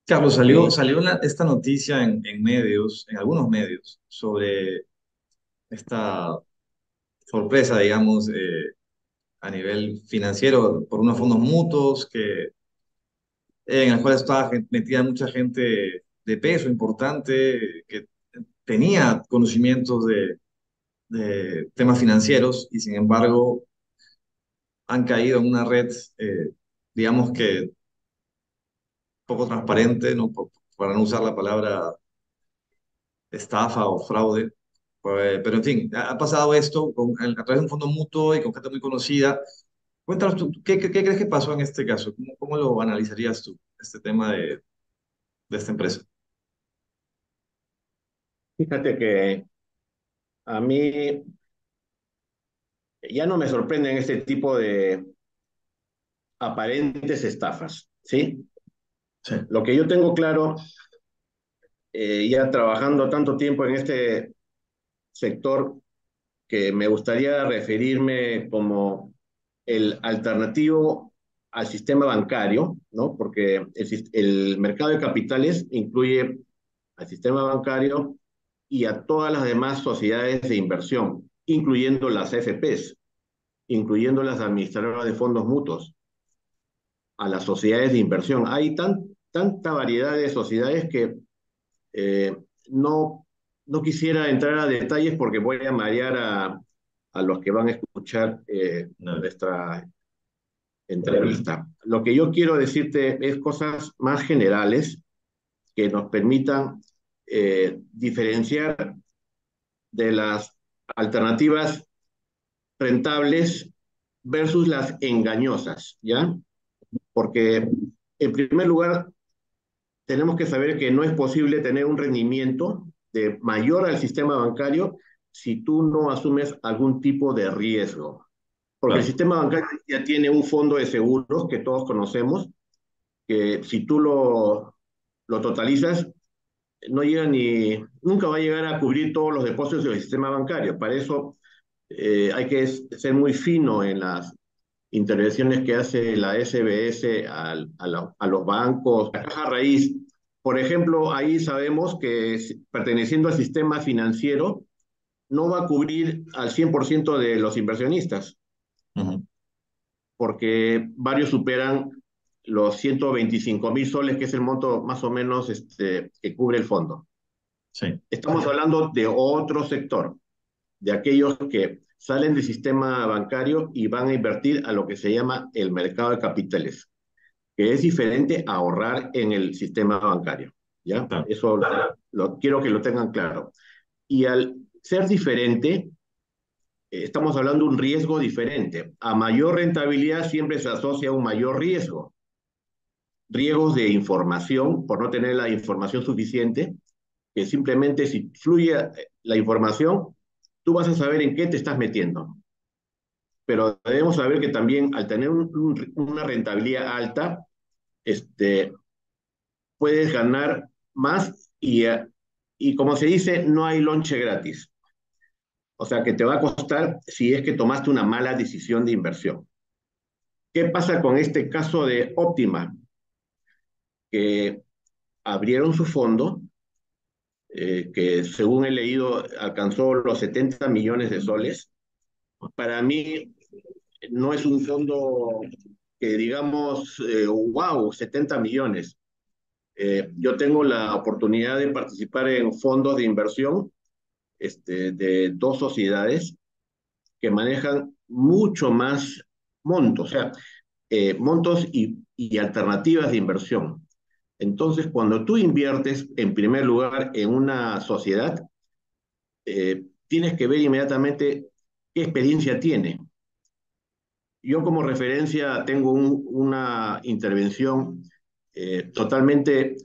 Carlos, Sí, salió esta noticia en medios, en algunos medios, sobre esta sorpresa, digamos, a nivel financiero por unos fondos mutuos en el cual estaba metida mucha gente de peso importante que tenía conocimientos de temas financieros y sin embargo han caído en una red, digamos que poco transparente, ¿no? Para no usar la palabra estafa o fraude. Pero en fin, ha pasado esto a través de un fondo mutuo y con gente muy conocida. Cuéntanos tú, ¿qué crees que pasó en este caso? ¿Cómo lo analizarías tú, este tema de esta empresa? fíjate que a mí ya no me sorprenden este tipo de aparentes estafas, ¿sí? Sí, Lo que yo tengo claro, ya trabajando tanto tiempo en este sector, que me gustaría referirme como el alternativo al sistema bancario, ¿no? Porque el mercado de capitales incluye al sistema bancario y a todas las demás sociedades de inversión, incluyendo las AFPs, incluyendo las administradoras de fondos mutuos, a las sociedades de inversión. Hay tanta variedad de sociedades que eh, no, no quisiera entrar a detalles porque voy a marear a los que van a escuchar dale. nuestra entrevista. Lo que yo quiero decirte es cosas más generales que nos permitan diferenciar de las alternativas rentables versus las engañosas, ¿ya? Porque en primer lugar tenemos que saber que no es posible tener un rendimiento de mayor al sistema bancario si tú no asumes algún tipo de riesgo. Porque el Claro. sistema bancario ya tiene un fondo de seguros que todos conocemos, que si tú lo totalizas, no llega ni, nunca va a llegar a cubrir todos los depósitos del sistema bancario. Para eso hay que ser muy fino en las intervenciones que hace la SBS a los bancos, la caja raíz. Por ejemplo, ahí sabemos que perteneciendo al sistema financiero no va a cubrir al 100% de los inversionistas, Ujú. porque varios superan los 125.000 soles, que es el monto más o menos que cubre el fondo. Sí, Estamos hablando de otro sector, de aquellos que salen del sistema bancario y van a invertir a lo que se llama el mercado de capitales, que es diferente a ahorrar en el sistema bancario. ¿Ya? claro. Eso quiero que lo tengan claro. Y al ser diferente, estamos hablando de un riesgo diferente. A mayor rentabilidad siempre se asocia a un mayor riesgo. Riesgos de información, por no tener la información suficiente, que simplemente si fluye la información, tú vas a saber en qué te estás metiendo. Pero debemos saber que también al tener una rentabilidad alta, este, puedes ganar más y como se dice, no hay lonche gratis. O sea, que te va a costar si es que tomaste una mala decisión de inversión. ¿Qué pasa con este caso de Optima? Que abrieron su fondo, que según he leído alcanzó los 70 millones de soles. Para mí no es un fondo que digamos, wow, 70 millones. Yo tengo la oportunidad de participar en fondos de inversión de dos sociedades que manejan mucho más montos, o sea, montos y alternativas de inversión. Entonces, cuando tú inviertes en primer lugar en una sociedad, tienes que ver inmediatamente qué experiencia tiene. Yo como referencia tengo una intervención totalmente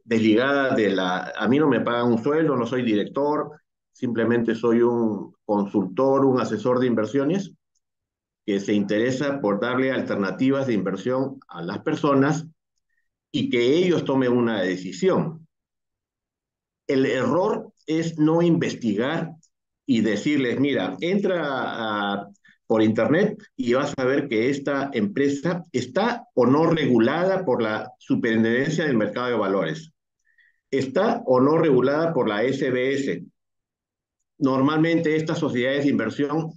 desligada de la... A mí no me pagan un sueldo, no soy director, simplemente soy un consultor, un asesor de inversiones que se interesa por darle alternativas de inversión a las personas y que ellos tomen una decisión. El error es no investigar y decirles, mira, entra por internet y vas a ver que esta empresa está o no regulada por la Superintendencia del Mercado de Valores. Está o no regulada por la SBS. Normalmente estas sociedades de inversión,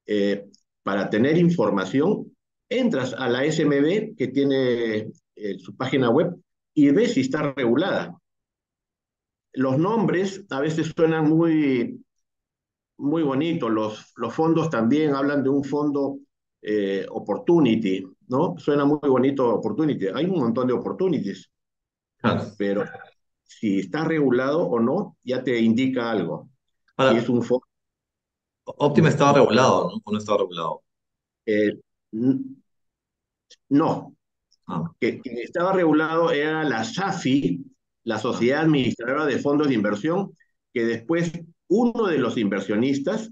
eh, para tener información, entras a la SMB que tiene su página web y ves si está regulada. Los nombres a veces suenan muy bonitos, los fondos también hablan de un fondo opportunity, ¿no? Suena muy bonito opportunity. Hay un montón de opportunities, Claro. pero si está regulado o no, ya te indica algo. Si es Ahora, un fondo, Optima estaba regulado, ¿no? ¿O no estaba regulado? eh, no, Ah, que quien estaba regulado era la SAFI, la ah, Sociedad Administradora de Fondos de Inversión, que después uno de los inversionistas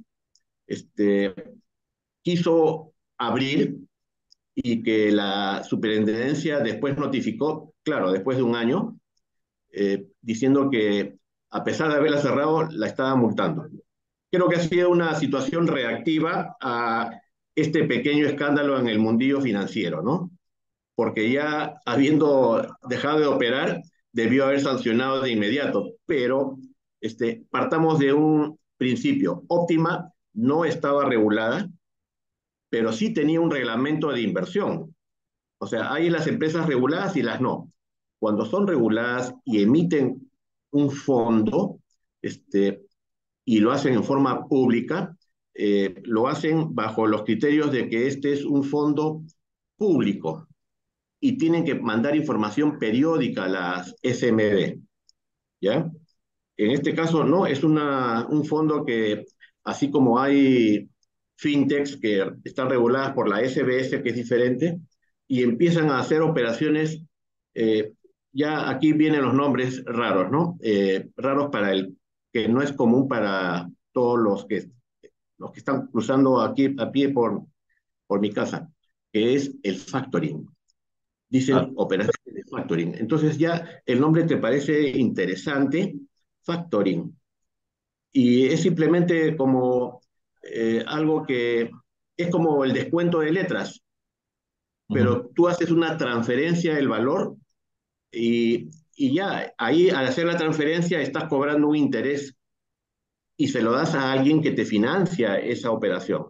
este, quiso abrir y que la superintendencia después notificó, claro, después de un año, diciendo que a pesar de haberla cerrado, la estaba multando. Creo que ha sido una situación reactiva a este pequeño escándalo en el mundillo financiero, ¿no? Porque ya habiendo dejado de operar, debió haber sancionado de inmediato, pero partamos de un principio. Óptima no estaba regulada, pero sí tenía un reglamento de inversión. O sea, hay las empresas reguladas y las no. Cuando son reguladas y emiten un fondo, y lo hacen en forma pública, lo hacen bajo los criterios de que este es un fondo público y tienen que mandar información periódica a las SMB, ¿ya? En este caso, no, es un fondo que, así como hay fintechs que están reguladas por la SBS, que es diferente, y empiezan a hacer operaciones, eh, ya aquí vienen los nombres raros, ¿no? Raros para el que no es común para todos los que están cruzando aquí a pie por mi casa, que es el factoring. Dicen claro. operaciones de factoring. Entonces ya el nombre te parece interesante, factoring. Y es simplemente como algo que es como el descuento de letras, Ujú. pero tú haces una transferencia del valor y ya ahí al hacer la transferencia estás cobrando un interés y se lo das a alguien que te financia esa operación.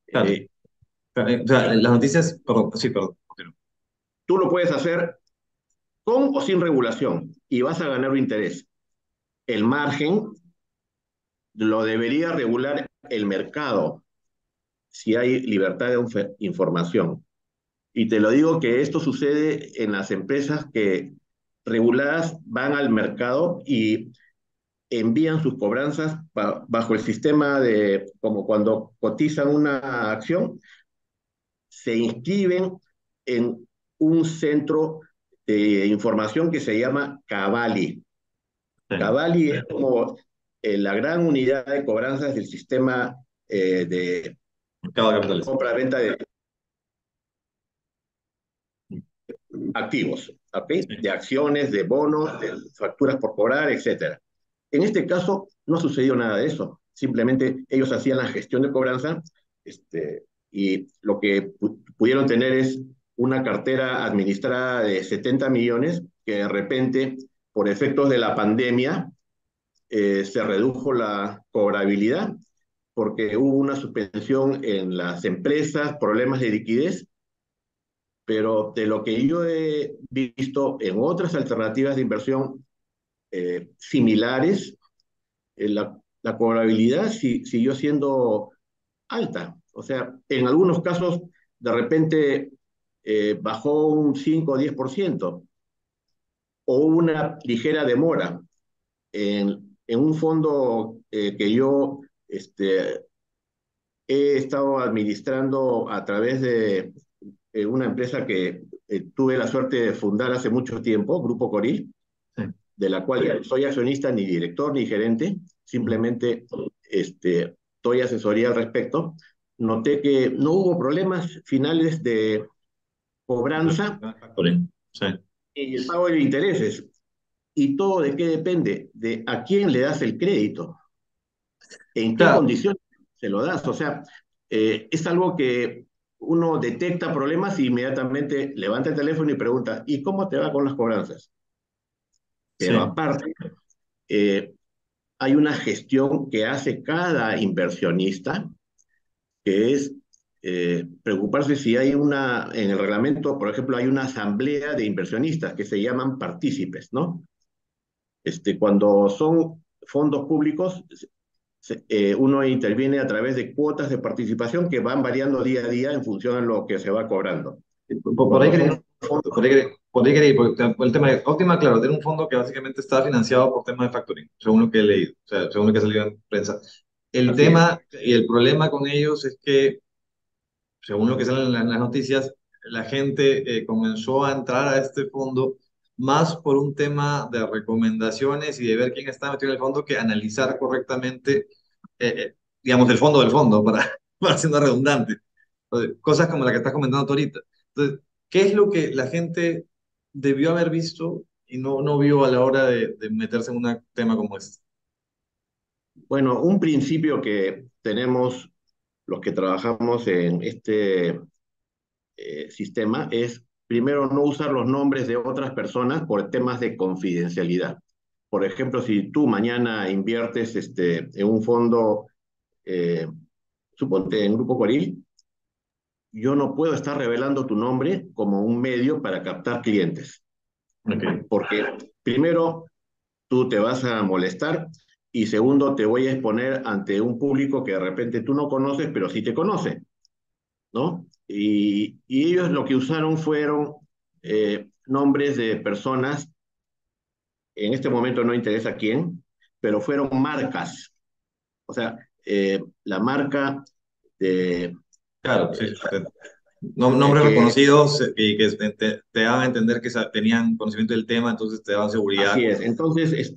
Claro. Eh, O sea, las noticias, perdón, sí, perdón. Continúo. Tú lo puedes hacer con o sin regulación y vas a ganar un interés. El margen lo debería regular el mercado si hay libertad de información. Y te lo digo que esto sucede en las empresas que reguladas van al mercado y envían sus cobranzas bajo el sistema de, como cuando cotizan una acción, se inscriben en un centro de información que se llama Cavalli. Sí. Cavalli es como la gran unidad de cobranzas del sistema de Mercado de capitales. compra-venta de activos, ¿ok? De Sí. acciones, de bonos, de facturas por cobrar, etcétera. En este caso no sucedió nada de eso. Simplemente ellos hacían la gestión de cobranza y lo que pudieron tener es una cartera administrada de 70 millones que de repente, por efectos de la pandemia, se redujo la cobrabilidad porque hubo una suspensión en las empresas, problemas de liquidez, pero de lo que yo he visto en otras alternativas de inversión similares, la cobrabilidad siguió siendo alta. O sea, en algunos casos, de repente bajó un 5 o 10%, o una ligera demora. En un fondo que yo he estado administrando a través de una empresa que tuve la suerte de fundar hace mucho tiempo, Grupo Coril, Sí. de la cual soy accionista ni director ni gerente, Ujú. simplemente doy asesoría al respecto. Noté que no hubo problemas finales de cobranza Factoring. Sí. y el pago de intereses. ¿Y todo de qué depende? De a quién le das el crédito, en qué Claro, condiciones se lo das. O sea, Es algo que uno detecta problemas y inmediatamente levanta el teléfono y pregunta, ¿y cómo te va con las cobranzas? Pero Sí. aparte, eh, hay una gestión que hace cada inversionista, que es preocuparse si hay en el reglamento, por ejemplo, hay una asamblea de inversionistas que se llaman partícipes, ¿no? Cuando son fondos públicos, uno interviene a través de cuotas de participación que van variando día a día en función de lo que se va cobrando. Por ahí Cuando quería, son fondos, por ahí quería ir, porque el tema de Optima, claro, tiene un fondo que básicamente está financiado por temas de factoring, según lo que he leído, o sea, según lo que ha salido en prensa. El así es. tema y el problema con ellos es que, según lo que sale en las noticias, la gente comenzó a entrar a este fondo más por un tema de recomendaciones y de ver quién está metido en el fondo que analizar correctamente, digamos, el fondo del fondo, para, para ser redundante. Cosas como la que estás comentando tú ahorita. Entonces, ¿qué es lo que la gente debió haber visto y no vio a la hora de meterse en un tema como este? Bueno, un principio que tenemos los que trabajamos en este sistema es, primero, no usar los nombres de otras personas por temas de confidencialidad. Por ejemplo, si tú mañana inviertes en un fondo, eh, suponte en Grupo Coril, yo no puedo estar revelando tu nombre como un medio para captar clientes, Ok, porque primero tú te vas a molestar y segundo te voy a exponer ante un público que de repente tú no conoces, pero sí te conoce, ¿no? Y ellos lo que usaron fueron nombres de personas, en este momento no interesa quién, pero fueron marcas. O sea, la marca de, claro, sí, sí. Nombres que reconocidos y que te dan a entender que tenían conocimiento del tema, entonces te daban seguridad así con es. eso. Entonces,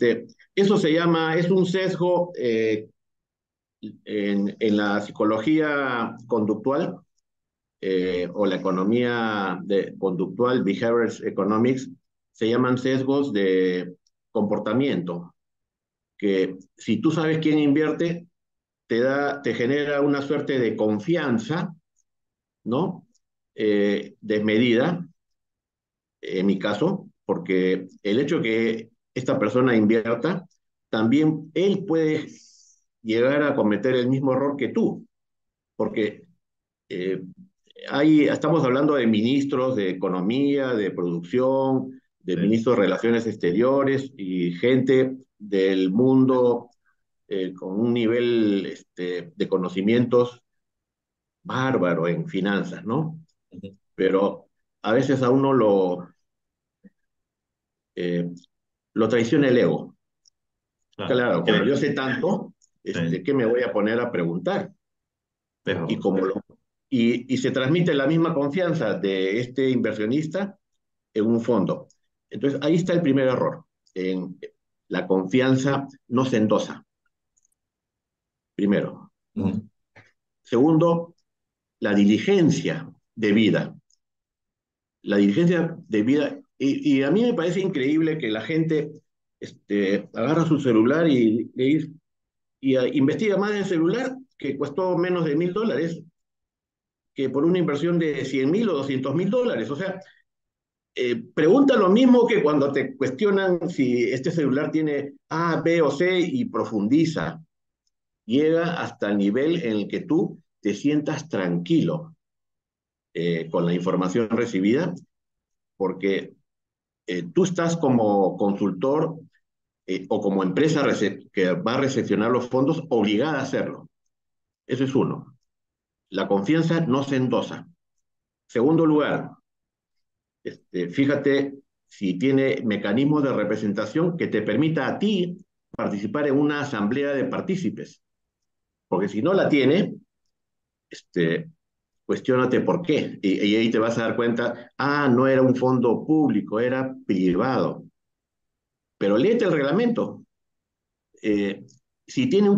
eso se llama, es un sesgo en la psicología conductual o la economía conductual, behavioral economics, se llaman sesgos de comportamiento, que si tú sabes quién invierte, te genera una suerte de confianza, ¿no? Desmedida, en mi caso, porque el hecho de que esta persona invierta, también él puede llegar a cometer el mismo error que tú, porque eh, estamos hablando de ministros de economía, de producción, de Sí. ministros de relaciones exteriores y gente del mundo con un nivel de conocimientos bárbaro en finanzas, ¿no? Ujú. Pero a veces a uno eh, lo traiciona el ego. Claro, Claro, como yo sé tanto, sí, ¿qué me voy a poner a preguntar? Y, mejor. como y se transmite la misma confianza de este inversionista en un fondo. Entonces, ahí está el primer error. La confianza no se endosa, primero. Ujú. Segundo, la diligencia de vida. La diligencia de vida, y a mí me parece increíble que la gente agarra su celular y investiga más en el celular que costó menos de $1.000 que por una inversión de 100.000 o 200.000 dólares. O sea, pregunta lo mismo que cuando te cuestionan si este celular tiene A, B o C y profundiza. Llega hasta el nivel en el que tú te sientas tranquilo con la información recibida, porque tú estás como consultor o como empresa que va a recepcionar los fondos obligada a hacerlo. Eso es uno. La confianza no se endosa. Segundo lugar, fíjate si tiene mecanismos de representación que te permita a ti participar en una asamblea de partícipes. Porque si no la tiene, cuestiónate por qué. Y ahí te vas a dar cuenta, no era un fondo público, era privado. Pero léete el reglamento. Si tiene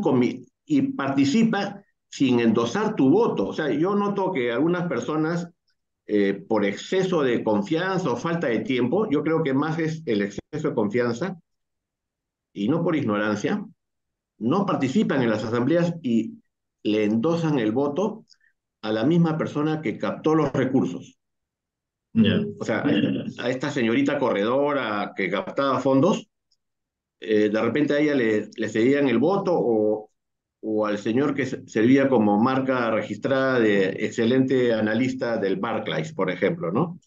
y participa sin endosar tu voto. O sea, yo noto que algunas personas, por exceso de confianza o falta de tiempo, yo creo que más es el exceso de confianza y no por ignorancia, no participan en las asambleas y le endosan el voto a la misma persona que captó los recursos. Ya. O sea, a esta señorita corredora que captaba fondos, de repente a ella le cedían el voto o al señor que servía como marca registrada de excelente analista del Barclays, por ejemplo, ¿no?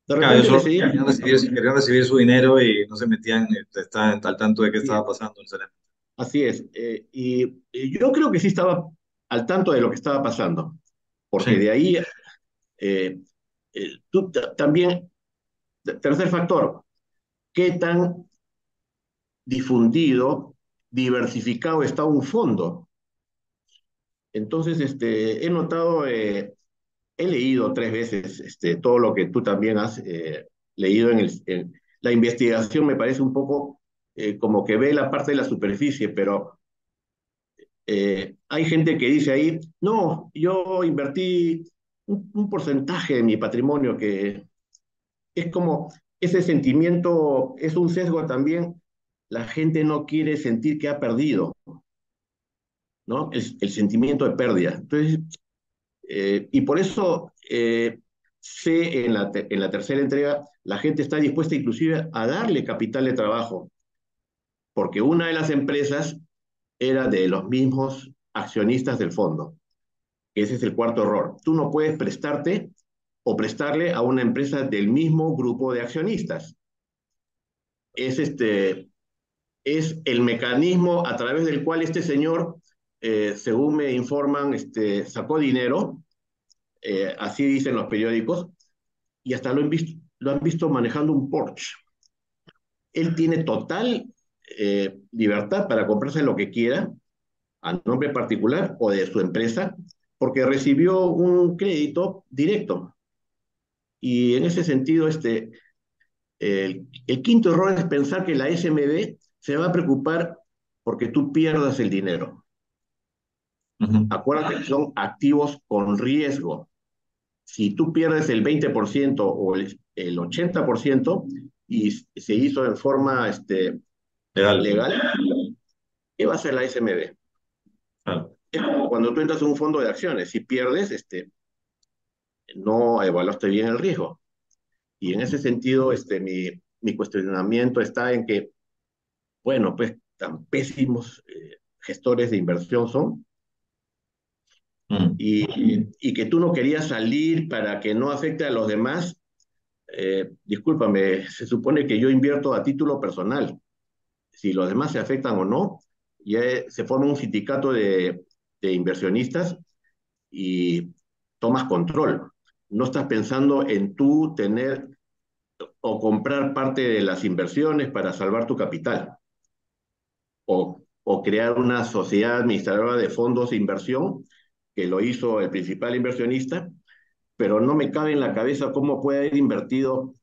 De Claro, ellos repente le solo cedían. querían recibir su dinero y no se metían, estaban al tanto de qué Así estaba es. pasando necesariamente. Así es. Y yo creo que sí estaba al tanto de lo que estaba pasando, porque Sí. de ahí también, tercer factor, qué tan difundido, diversificado está un fondo. Entonces, he notado, he leído 3 veces todo lo que tú también has leído la investigación. Me parece un poco como que ve la parte de la superficie, pero hay gente que dice ahí, no, yo invertí un porcentaje de mi patrimonio, que es como ese sentimiento, es un sesgo también. La gente no quiere sentir que ha perdido, ¿no? El sentimiento de pérdida. Entonces, y por eso sé en la tercera entrega, la gente está dispuesta inclusive a darle capital de trabajo, porque una de las empresas era de los mismos accionistas del fondo. Ese es el cuarto error. Tú no puedes prestarte o prestarle a una empresa del mismo grupo de accionistas. Es, es el mecanismo a través del cual este señor, según me informan, sacó dinero, así dicen los periódicos, y hasta lo han visto manejando un Porsche. Él tiene total libertad para comprarse lo que quiera a nombre particular o de su empresa, porque recibió un crédito directo. Y en ese sentido, el quinto error es pensar que la SMB se va a preocupar porque tú pierdas el dinero. Ujú. Acuérdate que son activos con riesgo. Si tú pierdes el 20% o el 80% y se hizo en forma Legal. legal, ¿qué va a hacer la SMB? Claro. Es como cuando tú entras a un fondo de acciones, si pierdes, no evaluaste bien el riesgo. Y en ese sentido, mi cuestionamiento está en que, bueno, pues tan pésimos gestores de inversión son, Mm. y que tú no querías salir para que no afecte a los demás. Discúlpame, se supone que yo invierto a título personal. Si los demás se afectan o no, ya se forma un sindicato de inversionistas y tomas control. No estás pensando en tú tener o comprar parte de las inversiones para salvar tu capital o crear una sociedad administradora de fondos de inversión, que lo hizo el principal inversionista, pero no me cabe en la cabeza cómo puede haber invertido,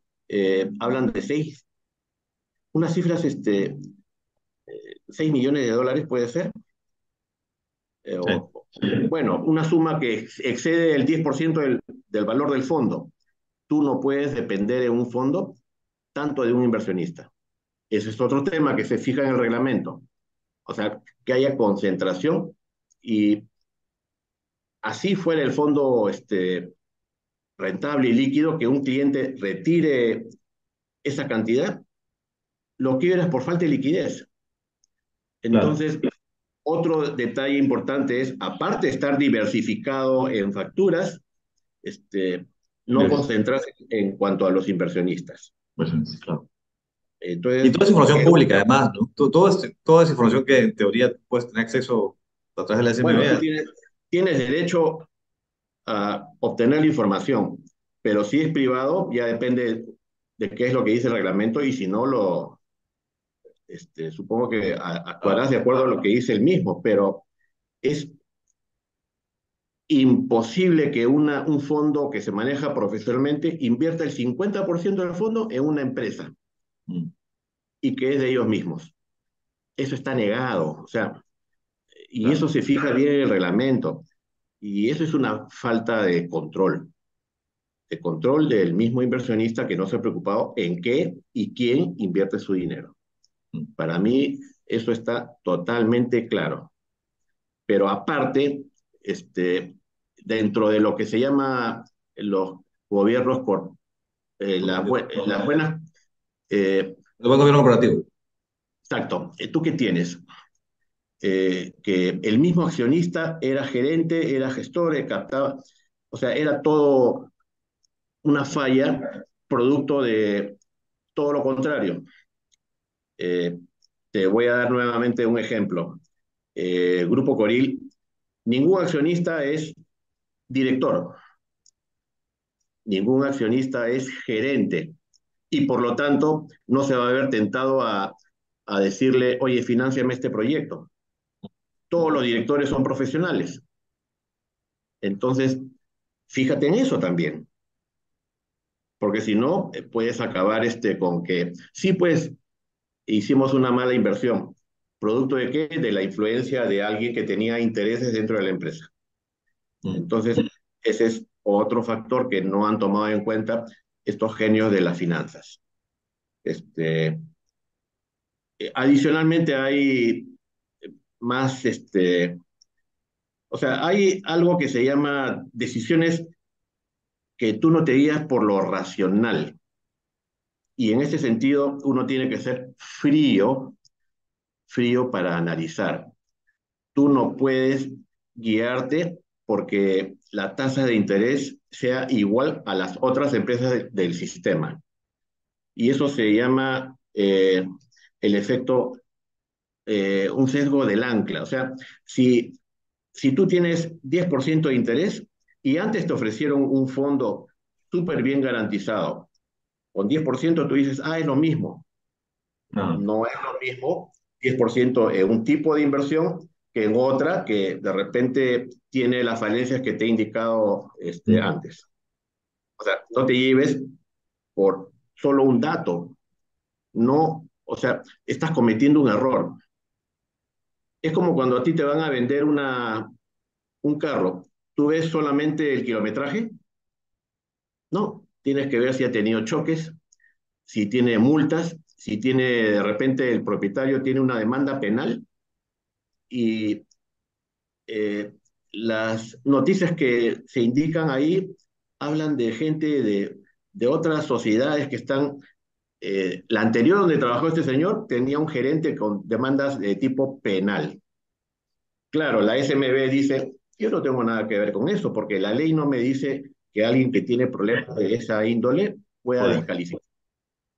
hablan de unas cifras, 6 millones de dólares puede ser, Sí. bueno, una suma que excede el 10% del valor del fondo. Tú no puedes depender de un fondo tanto de un inversionista. Ese es otro tema que se fija en el reglamento. O sea, que haya concentración, y así fuera el fondo rentable y líquido, que un cliente retire esa cantidad, lo quiebras por falta de liquidez. Claro. Entonces, otro detalle importante es, aparte de estar diversificado en facturas, no Yes. concentrarse en cuanto a los inversionistas. Pues, sí, claro. Y Entonces, toda esa información pública, además, ¿no? Toda esa información que en teoría puedes tener acceso a través de la bueno, tú SMB. tienes derecho a obtener la información, pero si es privado, ya depende de qué es lo que dice el reglamento, y si no, supongo que actuarás de acuerdo a lo que dice el mismo, pero es imposible que un fondo que se maneja profesionalmente invierta el 50% del fondo en una empresa Mm. y que es de ellos mismos. Eso está negado, o sea, y eso Claro. se fija bien en el reglamento, y eso es una falta de control del mismo inversionista, que no se ha preocupado en qué y quién invierte su dinero. Mm. Para mí, eso está totalmente claro. Pero aparte, este, dentro de lo que se llama los gobiernos, las buenas, eh, El buen gobierno corporativo. exacto, ¿tú qué tienes? Que el mismo accionista era gerente, era gestor, captaba, o sea, era todo una falla producto de todo lo contrario. Eh, Te voy a dar nuevamente un ejemplo. Grupo Coril, ningún accionista es director, ningún accionista es gerente y por lo tanto no se va a ver tentado a decirle, oye, financiame este proyecto. Todos los directores son profesionales. Entonces, fíjate en eso también, porque si no, puedes acabar con que, sí, pues hicimos una mala inversión. ¿Producto de qué? De la influencia de alguien que tenía intereses dentro de la empresa. Mm. Entonces, ese es otro factor que no han tomado en cuenta estos genios de las finanzas. Este, Adicionalmente hay más, o sea, hay algo que se llama decisiones que tú no te guías por lo racional. Y en ese sentido, uno tiene que ser frío, frío para analizar. Tú no puedes guiarte porque la tasa de interés sea igual a las otras empresas del sistema. Y eso se llama el efecto, un sesgo del ancla. O sea, si tú tienes 10% de interés y antes te ofrecieron un fondo súper bien garantizado, con 10% tú dices, ah, es lo mismo. Ah, No es lo mismo 10% en un tipo de inversión que en otra que de repente tiene las falencias que te he indicado mm, antes. O sea, no te lleves por solo un dato, no, o sea, estás cometiendo un error. Es como cuando a ti te van a vender un carro, tú ves solamente el kilometraje, no, tienes que ver si ha tenido choques, si tiene multas, si tiene de repente el propietario tiene una demanda penal y eh, las noticias que se indican ahí hablan de gente de otras sociedades que están, la anterior donde trabajó este señor tenía un gerente con demandas de tipo penal. Claro, la SMB dice, yo no tengo nada que ver con eso, porque la ley no me dice que alguien que tiene problemas de esa índole pueda correcto, descalificar.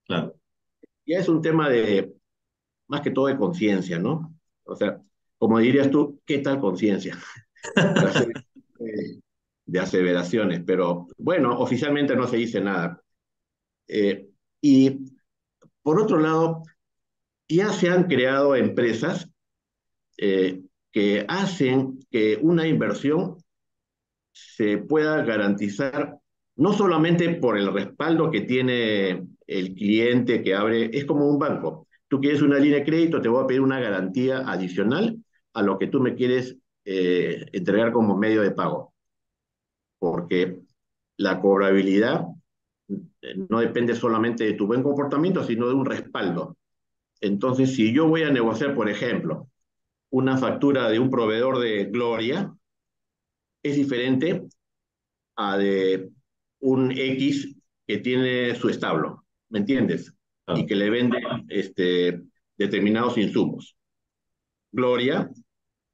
claro. Ya es un tema de, más que todo de conciencia, ¿no? O sea, como dirías tú, ¿qué tal conciencia? Para hacer de aseveraciones, pero bueno, oficialmente no se dice nada. Eh, y por otro lado, ya se han creado empresas eh, que hacen que una inversión se pueda garantizar no solamente por el respaldo que tiene el cliente que abre, es como un banco. Tú quieres una línea de crédito, te voy a pedir una garantía adicional a lo que tú me quieres entregar como medio de pago, porque la cobrabilidad no depende solamente de tu buen comportamiento, sino de un respaldo. Entonces, si yo voy a negociar, por ejemplo, una factura de un proveedor de Gloria, es diferente a de un X que tiene su establo, ¿me entiendes? Y Claro. que le vende determinados insumos. Gloria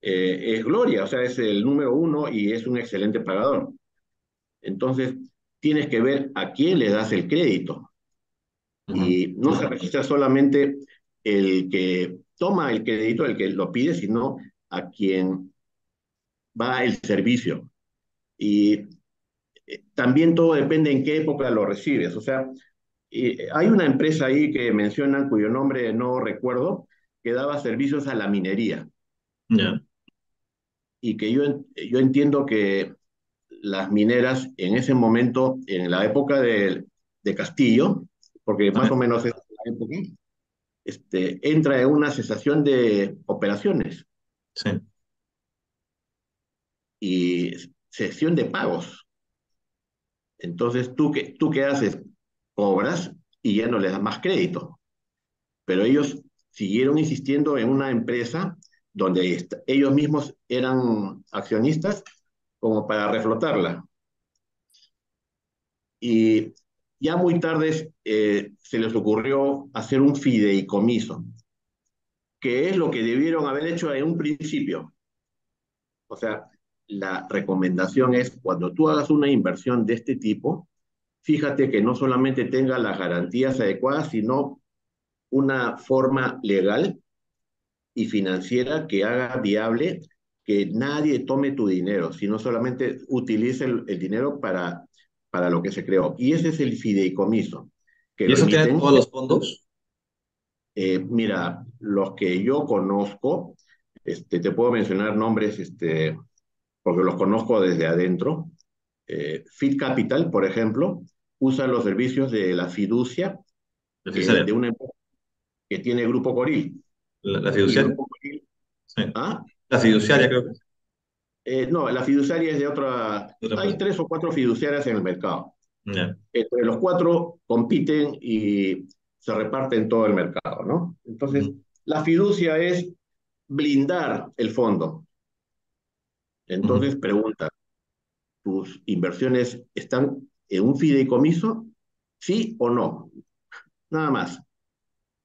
es Gloria, o sea, es el número uno y es un excelente pagador. Entonces, tienes que ver a quién le das el crédito. Ujú. Y no se registra solamente el que toma el crédito, el que lo pide, sino a quien va el servicio. Y también todo depende en qué época lo recibes. O sea, hay una empresa ahí que mencionan, cuyo nombre no recuerdo, que daba servicios a la minería. Ya. Y que yo entiendo que las mineras en ese momento, en la época de Castillo, porque más o Ajá. menos es la época, entra en una cesación de operaciones Sí. y cesión de pagos. Entonces, ¿tú qué haces? Cobras y ya no les das más crédito. Pero ellos siguieron insistiendo en una empresa donde ellos mismos eran accionistas como para reflotarla. Y ya muy tarde se les ocurrió hacer un fideicomiso, que es lo que debieron haber hecho en un principio. O sea, la recomendación es cuando tú hagas una inversión de este tipo, fíjate que no solamente tenga las garantías adecuadas, sino una forma legal y financiera que haga viable que nadie tome tu dinero, sino solamente utilice el dinero para lo que se creó. Y ese es el fideicomiso, que ¿Y lo eso tiene emiten. todos los fondos? Mira, los que yo conozco, te puedo mencionar nombres, porque los conozco desde adentro. Fit Capital, por ejemplo, usa los servicios de la fiducia La fiduciaria. de una empresa que tiene Grupo Coril. La Y fiduciaria. Grupo Coril, Sí. ¿ah? La fiduciaria creo que es No, la fiduciaria es de otra. de otra Hay empresa. tres o cuatro fiduciarias en el mercado. Ya. Entre los cuatro compiten y se reparten todo el mercado, ¿no? Entonces, Ujú, la fiducia es blindar el fondo. ujú, Entonces, pregunta, ¿tus inversiones están en un fideicomiso? ¿Sí o no? Nada más.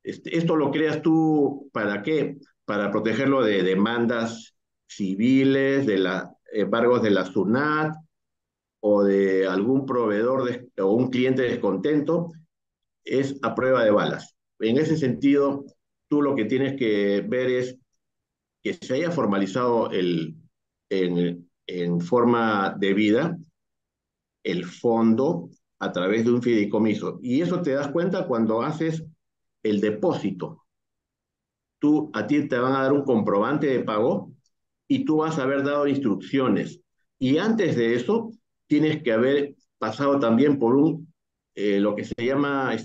¿Esto lo creas tú para qué? Para protegerlo de demandas civiles, de embargos de la SUNAT o de algún proveedor o un cliente descontento, es a prueba de balas. En ese sentido, tú lo que tienes que ver es que se haya formalizado en forma debida el fondo a través de un fideicomiso. Y eso te das cuenta cuando haces el depósito. A ti te van a dar un comprobante de pago y tú vas a haber dado instrucciones. Y antes de eso, tienes que haber pasado también por lo que se llama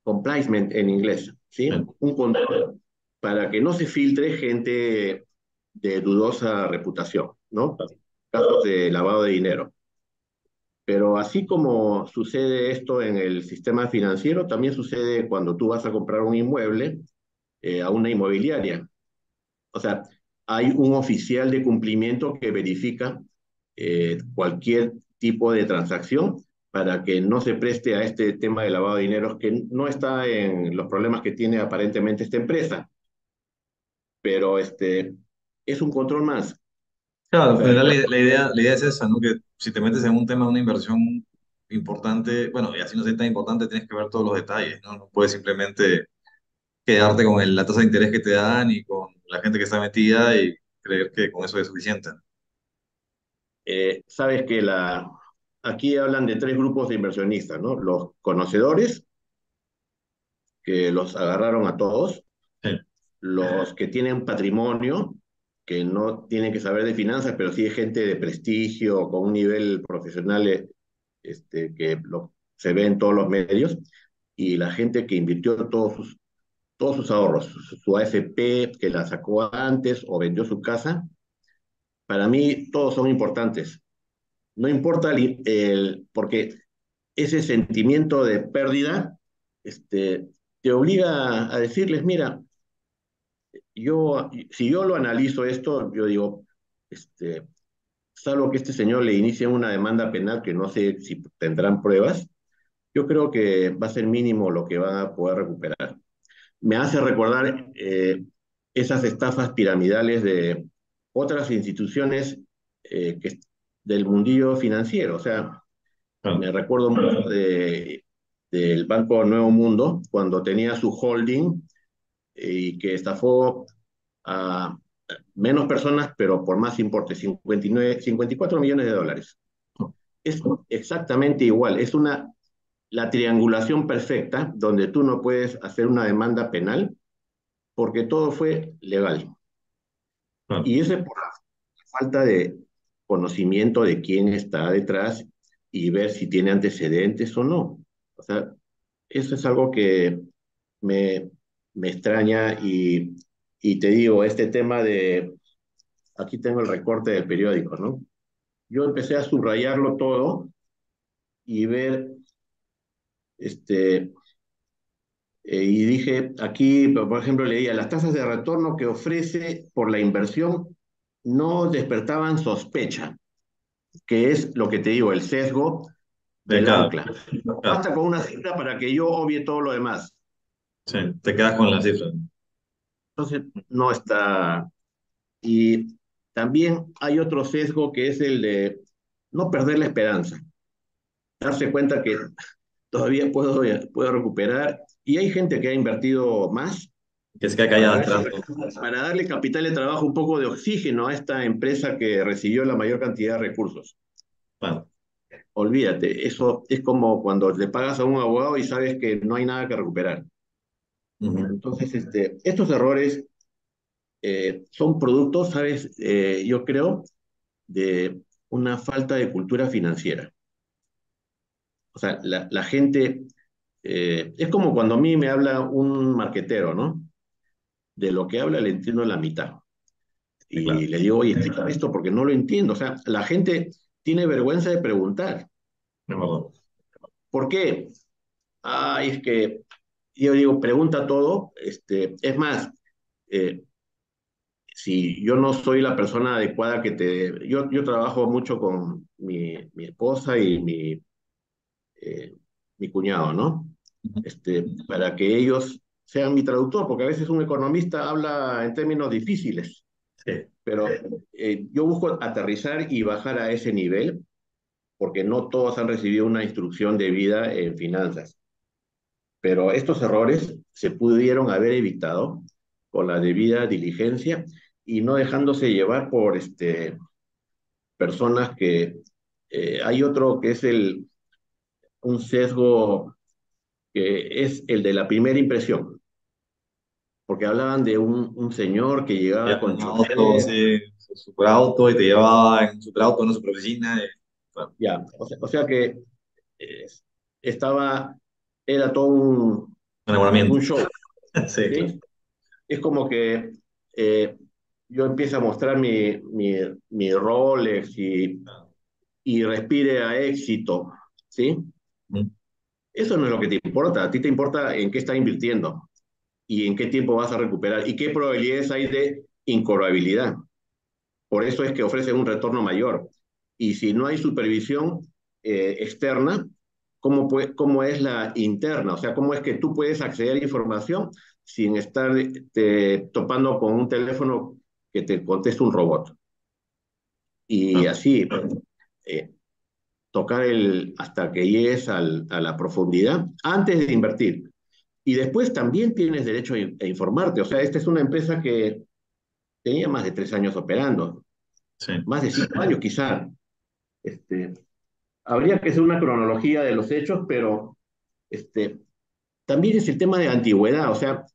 compliance en inglés, ¿sí? sí. Un control para que no se filtre gente de dudosa reputación, ¿no? Casos de lavado de dinero. Pero así como sucede esto en el sistema financiero, también sucede cuando tú vas a comprar un inmueble a una inmobiliaria. O sea, hay un oficial de cumplimiento que verifica cualquier tipo de transacción para que no se preste a este tema de lavado de dinero que no está en los problemas que tiene aparentemente esta empresa, pero es un control más. Claro, O en sea, general la idea es esa, ¿no? Que si te metes en un tema de una inversión importante, bueno, y así no sea tan importante, tienes que ver todos los detalles, ¿no? No puedes simplemente quedarte con la tasa de interés que te dan y con la gente que está metida y creer que con eso es suficiente. sabes que aquí hablan de tres grupos de inversionistas, ¿no? Los conocedores, que los agarraron a todos, Sí, los que tienen patrimonio, que no tienen que saber de finanzas, pero sí es gente de prestigio, con un nivel profesional se ve en todos los medios, y la gente que invirtió todos sus ahorros, su AFP, que la sacó antes o vendió su casa, para mí todos son importantes. No importa porque ese sentimiento de pérdida te obliga a decirles, mira, si yo lo analizo esto, yo digo, este, salvo que este señor le inicie una demanda penal que no sé si tendrán pruebas, yo creo que va a ser mínimo lo que va a poder recuperar. Me hace recordar esas estafas piramidales de otras instituciones del mundillo financiero. O sea, claro. me recuerdo mucho del Banco Nuevo Mundo, cuando tenía su holding y que estafó a menos personas, pero por más importe, 54 millones de dólares. Es exactamente igual, la triangulación perfecta donde tú no puedes hacer una demanda penal porque todo fue legal. Claro. Y eso es por la falta de conocimiento de quién está detrás y ver si tiene antecedentes o no. O sea, eso es algo que me, me extraña y te digo, este tema aquí tengo el recorte del periódico, ¿no? Yo empecé a subrayarlo todo y ver, este, y dije, aquí, por ejemplo, leía las tasas de retorno que ofrece por la inversión no despertaban sospecha, que es lo que te digo, el sesgo De del cada, ancla. claro, Basta con una cifra para que yo obvie todo lo demás. sí, te quedas con la cifra. Entonces, no está. Y también hay otro sesgo que es el de no perder la esperanza, darse cuenta que todavía puedo recuperar. Y hay gente que ha invertido más Que se queda callada para atrás. para darle capital de trabajo, un poco de oxígeno a esta empresa que recibió la mayor cantidad de recursos. Bueno, Olvídate, eso es como cuando le pagas a un abogado y sabes que no hay nada que recuperar. ujú, Entonces, estos errores son productos, ¿sabes? Yo creo, de una falta de cultura financiera. O sea, la gente, es como cuando a mí me habla un marquetero, ¿no? De lo que habla le entiendo la mitad. sí, Y claro, le digo, oye, explícame esto porque no lo entiendo. O sea, la gente tiene vergüenza de preguntar. es verdad. ¿Por qué? Es que yo digo, pregunta todo. Es más, eh, si yo no soy la persona adecuada que te... Yo trabajo mucho con mi esposa y eh, mi cuñado, ¿no? Ujú, Para que ellos sean mi traductor, porque a veces un economista habla en términos difíciles, sí, pero yo busco aterrizar y bajar a ese nivel, porque no todos han recibido una instrucción de vida en finanzas. Pero estos errores se pudieron haber evitado con la debida diligencia y no dejándose llevar por personas que... hay otro que es un sesgo que es el de la primera impresión, porque hablaban de un señor que llegaba ya con un auto, chofer, sí, su superauto y te llevaba en un superauto, no en su oficina. Bueno, ya, o sea que eh, estaba, era todo enamoramiento. un show, Sí, claro. ¿sí? Es como que eh, yo empiezo a mostrar mi Rolex y respire a éxito, ¿sí? Ujú, Eso no es lo que te importa, a ti te importa en qué estás invirtiendo y en qué tiempo vas a recuperar y qué probabilidades hay de incobrabilidad. Por eso es que ofrecen un retorno mayor. Y si no hay supervisión externa, ¿cómo es la interna? O sea, ¿cómo es que tú puedes acceder a información sin estar topando con un teléfono que te conteste un robot? Y claro. así, eh, tocar hasta que llegues a la profundidad antes de invertir. Y después también tienes derecho a informarte. O sea, esta es una empresa que tenía más de 3 años operando, Sí. más de 5 años quizá. Este, Habría que hacer una cronología de los hechos, pero este, también es el tema de antigüedad. O sea,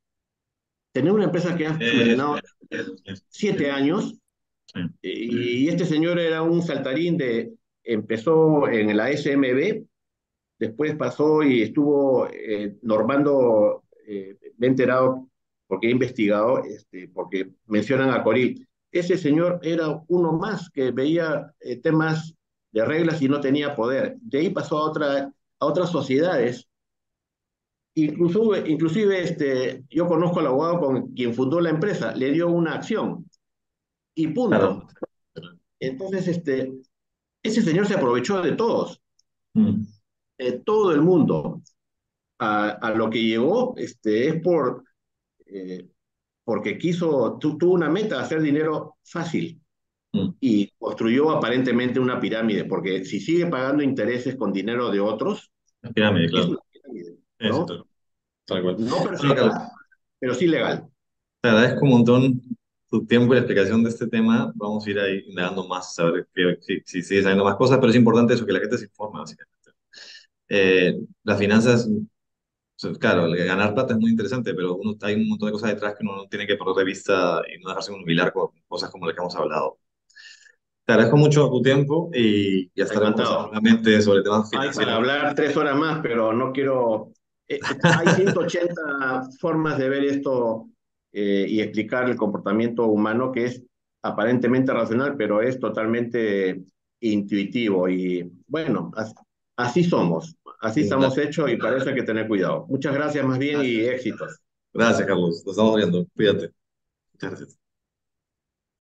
tener una empresa que ha Eh, funcionado sí, 7 años sí. y este señor era un saltarín empezó en la SMB, después pasó y estuvo normando, me he enterado porque he investigado, porque mencionan a Coril. Ese señor era uno más que veía temas de reglas y no tenía poder. De ahí pasó a otras sociedades. Inclusive yo conozco al abogado con quien fundó la empresa, le dio una acción y Claro. punto. Entonces, ese señor se aprovechó de todos, Mm, todo el mundo. A lo que llegó es eh, porque tuvo una meta, hacer dinero fácil mm. y construyó aparentemente una pirámide, porque si sigue pagando intereses con dinero de otros, La pirámide, es claro. una pirámide, Sí, ¿no? tal cual. No Bueno, Carlos, perfecta, pero sí legal. te agradezco un montón tu tiempo y la explicación de este tema. Vamos a ir ahí indagando más, a ver si sigues sabiendo más cosas, pero es importante eso, que la gente se informe, básicamente. Las finanzas, o sea, claro, el ganar plata es muy interesante, pero hay un montón de cosas detrás que uno no tiene que perder de vista y no dejarse nubilar con cosas como las que hemos hablado. Te agradezco mucho tu tiempo y ya estaremos conversando Encantado. nuevamente sobre temas Hay para financieros. hablar 3 horas más, pero no quiero... hay 180 formas de ver esto y explicar el comportamiento humano que es aparentemente racional, pero es totalmente intuitivo. Y bueno, así somos, así estamos Dale. hechos y para eso hay que tener cuidado. Muchas gracias más bien y éxitos. Gracias, Carlos. Nos estamos viendo. Cuídate. Muchas gracias.